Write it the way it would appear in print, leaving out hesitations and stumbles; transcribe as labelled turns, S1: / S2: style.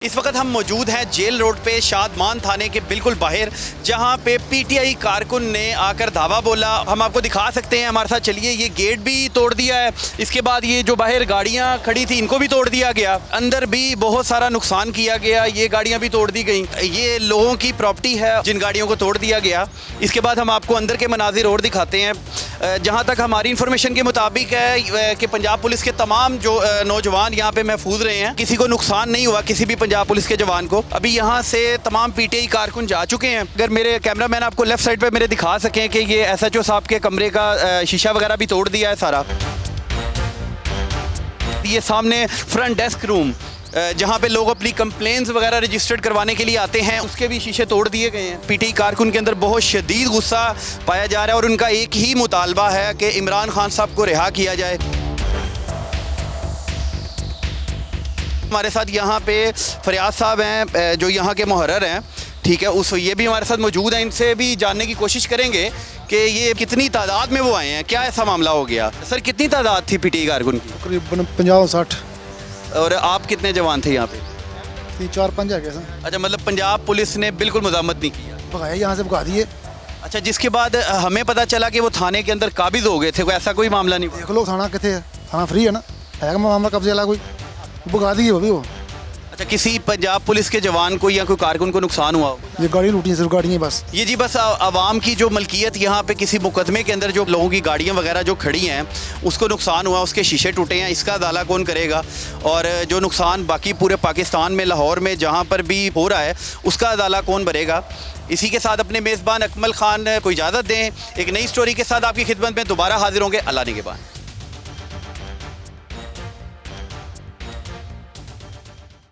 S1: इस वक्त हम मौजूद हैं जेल रोड पे शादमान थाने के बिल्कुल बाहर, जहां पे पीटीआई कारकुन ने आकर धावा बोला। हम आपको दिखा सकते हैं, हमारे साथ चलिए। ये गेट भी तोड़ दिया है, इसके बाद ये जो बाहर गाड़ियां खड़ी थी इनको भी तोड़ दिया गया, अंदर भी बहुत सारा नुकसान किया गया, ये गाड़ियां भी तोड़ दी गई। ये लोगों की प्रॉपर्टी है जिन गाड़ियों को तोड़ दिया गया। इसके बाद हम आपको अंदर के मनाजिर और दिखाते हैं। जहाँ तक हमारी इन्फॉर्मेशन के मुताबिक है कि पंजाब पुलिस के तमाम जो नौजवान यहाँ पे महफूज रहे हैं, किसी को नुकसान नहीं हुआ, किसी भी पंजाब पुलिस के जवान को। अभी यहाँ से तमाम पीटीआई कारकुन जा चुके हैं। अगर मेरे कैमरामैन आपको लेफ्ट साइड पे मेरे दिखा सकें कि ये एसएचओ साहब के कमरे का शीशा वगैरह भी तोड़ दिया है सारा। ये सामने फ्रंट डेस्क रूम जहाँ पे लोग अपनी कंप्लेंट्स वगैरह रजिस्टर्ड करवाने के लिए आते हैं, उसके भी शीशे तोड़ दिए गए हैं। पीटीआई कारकुन के अंदर बहुत शदीद गुस्सा पाया जा रहा है और उनका एक ही मुतालबा है कि इमरान खान साहब को रिहा किया जाए। हमारे साथ यहाँ पे फरियाद साहब हैं जो यहाँ के मुहर्रर हैं, ठीक है, उस ये भी हमारे साथ मौजूद हैं। इनसे भी जानने की कोशिश करेंगे कि ये कितनी तादाद में वो आए हैं, क्या ऐसा मामला हो गया। सर, कितनी तादाद थी पीटीआई कारकुन की?
S2: तकरीबन 50-60।
S1: और आप कितने जवान थे यहाँ पे?
S2: 3-4-5 है सर।
S1: अच्छा, मतलब पंजाब पुलिस ने बिल्कुल मज़ामत नहीं किया,
S2: भगाया यहाँ से, भगा दिए।
S1: अच्छा, जिसके बाद हमें पता चला कि वो थाने के अंदर काबिज हो गए थे, कोई ऐसा कोई मामला नहीं?
S2: देख लो थाना कितने है, थाना फ्री है ना, है मामला कब्जे वाला कोई, भगा दिए वो भी। वो
S1: अच्छा, किसी पंजाब पुलिस के जवान को या कोई कारकुन को नुकसान हुआ हो?
S2: ये गाड़ी लूटी है, सिर्फ गाड़ियाँ बस।
S1: ये जी बस आवाम की जो मलकियत यहाँ पे किसी मुकदमे के अंदर जो लोगों की गाड़ियाँ वगैरह जो खड़ी हैं उसको नुकसान हुआ, उसके शीशे टूटे हैं, इसका अदाला कौन करेगा? और जो नुकसान बाकी पूरे पाकिस्तान में, लाहौर में जहाँ पर भी हो रहा है, उसका अदाला कौन भरेगा? इसी के साथ अपने मेज़बान अकमल खान को इजाज़त दें। एक नई स्टोरी के साथ आपकी खिदमत में दोबारा हाजिर होंगे। अल्लाह निगहबान।